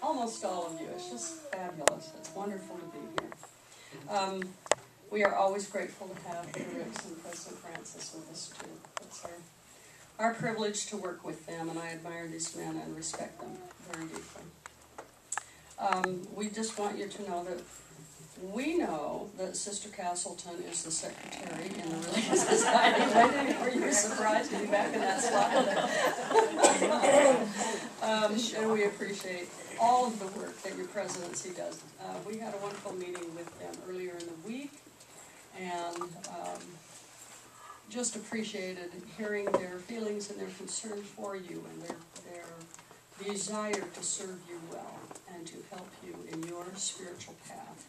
almost all of you. It's just fabulous. It's wonderful to be here. We are always grateful to have the Ricks and President Francis with us too. It's our privilege to work with them, and I admire these men and respect them very deeply. We just want you to know that we know that Sister Castleton is the secretary in the Religious Society. Were you surprised to be back in that slot? And we appreciate all of the work that your presidency does. We had a wonderful meeting with them earlier in the week, and just appreciated hearing their feelings and their concern for you and their desire to serve you well and to help you in your spiritual path.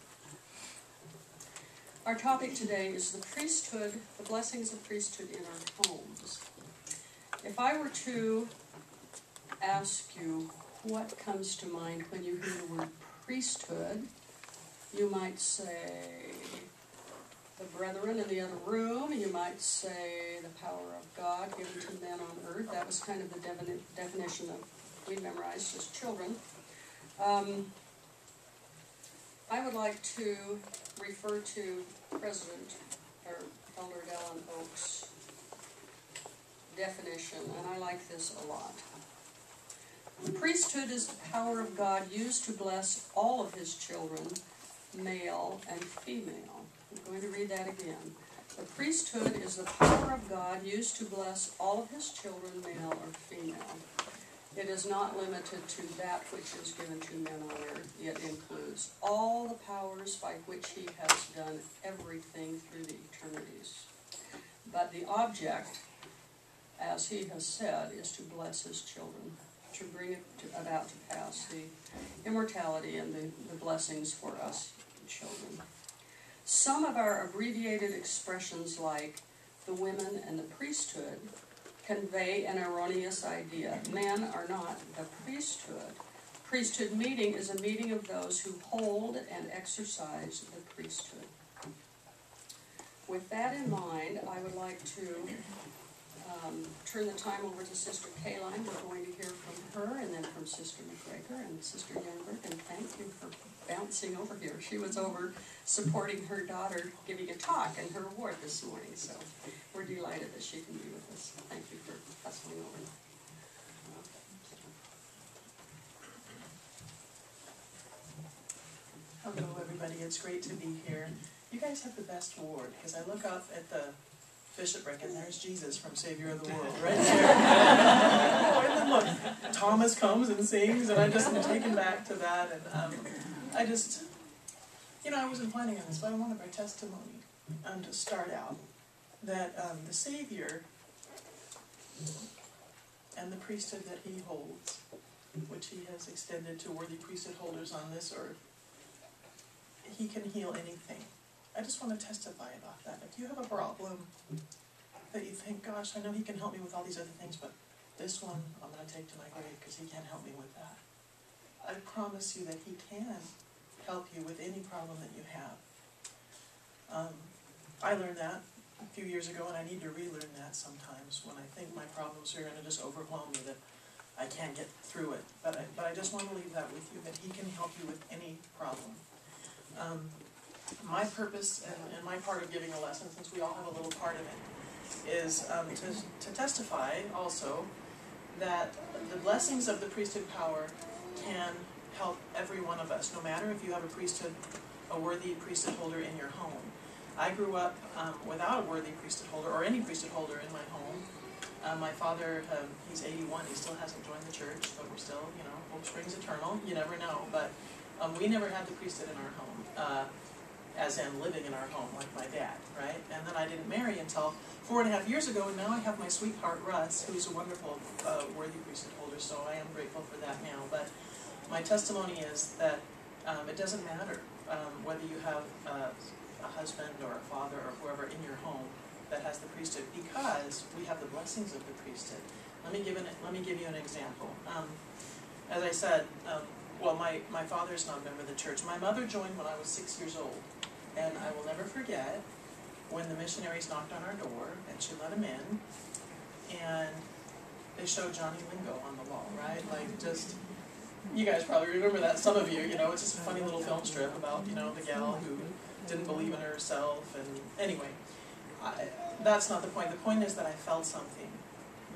Our topic today is the priesthood, the blessings of priesthood in our homes. If I were to ask you what comes to mind when you hear the word priesthood, you might say the brethren in the other room. You might say the power of God given to men on earth. That was kind of the definition that we memorized as children. I would like to refer to President or Elder Dallin Oak's definition, and I like this a lot. The priesthood is the power of God used to bless all of his children, male and female. I'm going to read that again. The priesthood is the power of God used to bless all of his children, male or female. It is not limited to that which is given to men on earth. It includes all the powers by which he has done everything through the eternities. But the object, as he has said, is to bless his children, to bring it about to pass the immortality and the blessings for us children. Some of our abbreviated expressions like the women and the priesthood convey an erroneous idea. Men are not the priesthood. Priesthood meeting is a meeting of those who hold and exercise the priesthood. With that in mind, I would like to turn the time over to Sister Kaline. We're going to hear from her and then from Sister McGregor and Sister Youngberg, and thank you for bouncing over here. She was over supporting her daughter giving a talk in her ward this morning, so we're delighted that she can be with us. Thank you for hustling over. Hello everybody, it's great to be here. You guys have the best ward, because I look up at the bishopric and there's Jesus from Savior of the World right there. And then look, Thomas comes and sings, and I just am taken back to that. And I just, I wasn't planning on this, but I wanted my testimony to start out that the Savior and the priesthood that he holds, which he has extended to worthy priesthood holders on this earth, he can heal anything. I just want to testify about that. If you have a problem that you think, gosh, I know he can help me with all these other things, but this one I'm going to take to my grave because he can't help me with that. I promise you that he can help you with any problem that you have. I learned that a few years ago, and I need to relearn that sometimes when I think my problems are going to just overwhelm me, that I can't get through it. But I just want to leave that with you, that he can help you with any problem. My purpose and my part of giving a lesson, since we all have a little part of it, is to testify also that the blessings of the priesthood power can help every one of us, no matter if you have a worthy priesthood holder in your home. I grew up without a worthy priesthood holder, or any priesthood holder in my home. My father, he's 81, he still hasn't joined the church, but we're still, hope springs eternal, you never know. But we never had the priesthood in our home, as in living in our home, like my dad, right? And then I didn't marry until 4.5 years ago, and now I have my sweetheart, Russ, who's a wonderful, worthy priesthood holder, so I am grateful for that now. But my testimony is that it doesn't matter whether you have a husband or a father or whoever in your home that has the priesthood, because we have the blessings of the priesthood. Let me give you an example. As I said, well, my father's not a member of the church. My mother joined when I was 6 years old, and I will never forget when the missionaries knocked on our door, and she let them in, and they showed Johnny Lingo on the wall, right? Like, just You guys probably remember that, some of you, you know, it's just a funny little film strip about, you know, the gal who didn't believe in herself, and anyway, that's not the point. The point is that I felt something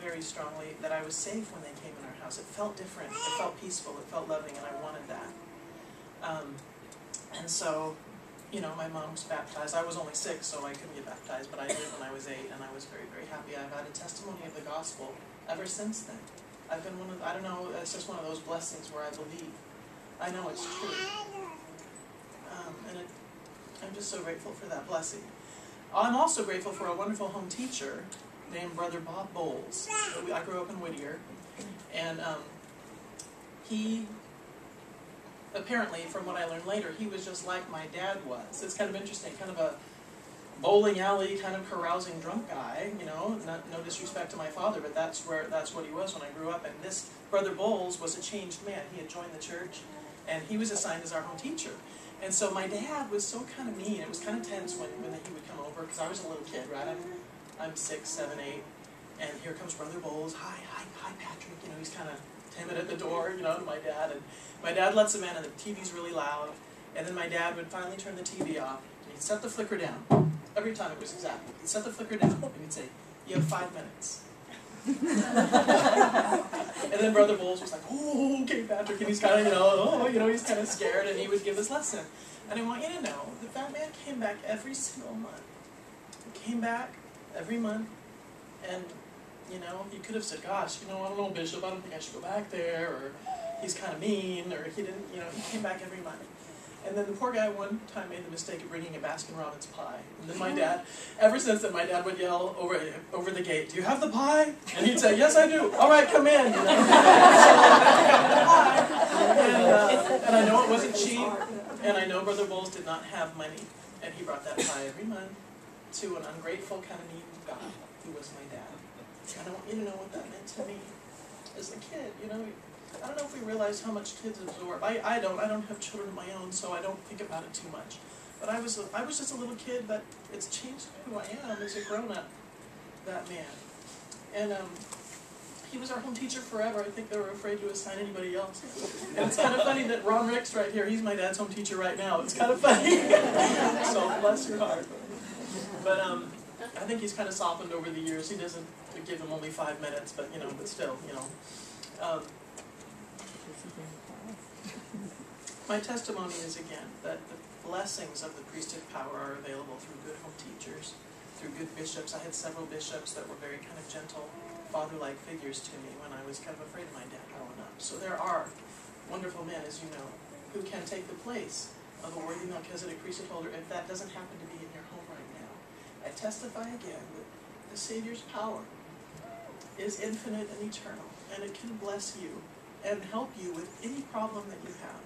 very strongly, that I was safe when they came in our house. It felt different, it felt peaceful, it felt loving, and I wanted that. And so, you know, my mom's baptized. I was only 6, so I couldn't get baptized, but I did when I was 8, and I was very, very happy. I've had a testimony of the gospel ever since then. I've been one of, I don't know, it's just one of those blessings where I believe. I know it's true. I'm just so grateful for that blessing. I'm also grateful for a wonderful home teacher named Brother Bob Bowles. I grew up in Whittier, and he, apparently, from what I learned later, he was just like my dad was. It's kind of interesting, kind of a bowling alley, kind of carousing drunk guy, you know, no disrespect to my father, but that's what he was when I grew up. And this Brother Bowles was a changed man. He had joined the church, and he was assigned as our home teacher. And so my dad was so kind of mean. It was kind of tense when he would come over, because I was a little kid, right? I'm 6, 7, 8, and here comes Brother Bowles. Hi, Patrick. You know, he's kind of timid at the door, you know, to my dad. And my dad lets him in, and the TV's really loud. And then my dad would finally turn the TV off, and he'd set the flicker down. Every time it was exact. He'd set the flicker down, and he'd say, "You have 5 minutes." And then Brother Bowles was like, "Oh, okay, Patrick," and he's kind of, he's kind of scared, and he would give this lesson. And I want you to know that that man came back every single month. He came back every month, and, you know, he could have said, "Gosh, you know, I don't know, Bishop, I don't think I should go back there," or "He's kind of mean," or he didn't, you know, he came back every month. And then the poor guy one time made the mistake of bringing a Baskin-Robbins pie. And then my dad, ever since then, my dad would yell over the gate, "Do you have the pie?" And he'd say, "Yes, I do." "All right, come in." You know? And I know it wasn't cheap, and I know Brother Bowles did not have money, and he brought that pie every month to an ungrateful, kind of mean guy who was my dad. And I want you to know what that meant to me as a kid, you know. I don't know if we realize how much kids absorb. I don't have children of my own, so I don't think about it too much. But I was just a little kid, but it's changed who I am as a grown-up, that man. And he was our home teacher forever. I think they were afraid to assign anybody else. And it's kind of funny that Ron Ricks right here, he's my dad's home teacher right now. It's kind of funny. So bless your heart. But I think he's kind of softened over the years. He doesn't give him only 5 minutes, but, you know, but still, you know. My testimony is, again, that the blessings of the priesthood power are available through good home teachers, through good bishops. I had several bishops that were very kind of gentle, father-like figures to me when I was kind of afraid of my dad growing up. So there are wonderful men, as you know, who can take the place of a worthy Melchizedek priesthood holder if that doesn't happen to be in your home right now. I testify again that the Savior's power is infinite and eternal, and it can bless you and help you with any problem that you have.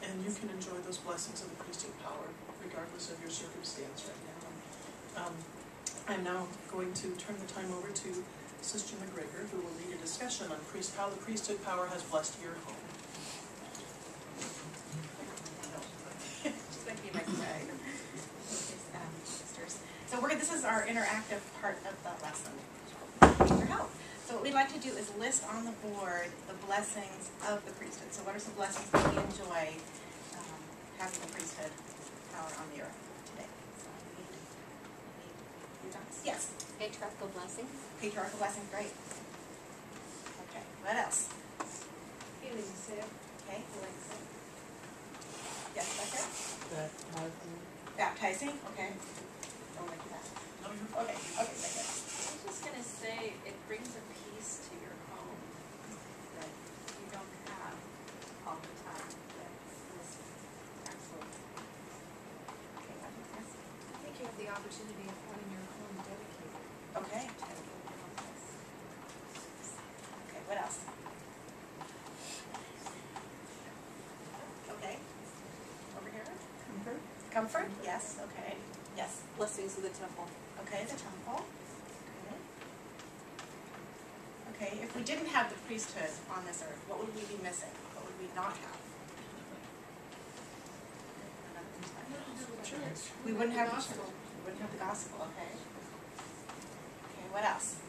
And you can enjoy those blessings of the priesthood power, regardless of your circumstance right now. I'm now going to turn the time over to Sister McGregor, who will lead a discussion on how the priesthood power has blessed your home. Thank you, McGregor. Sisters. So this is our interactive part of the lesson. Your help. So what we'd like to do is list on the board the blessings of the priesthood. So what are some blessings that we enjoy having the priesthood power on the earth today? So yes. Patriarchal blessings. Patriarchal blessings, great. Okay, what else? Feeling safe. Okay. Alexa. Yes, Becca? Baptizing. Baptizing, okay. Don't make that. Okay, Becca. I was just going to say, it brings a peace to your home that you don't have all the time. That is excellent. Okay, what else? I think you have the opportunity of having your home dedicated. Okay. Okay, what else? Okay. Over here? Comfort. Comfort, yes, okay. Yes. Blessings of the temple. Okay, the temple. Okay, if we didn't have the priesthood on this earth, what would we be missing? What would we not have? We wouldn't have the gospel. We wouldn't have the gospel, okay. Okay, what else?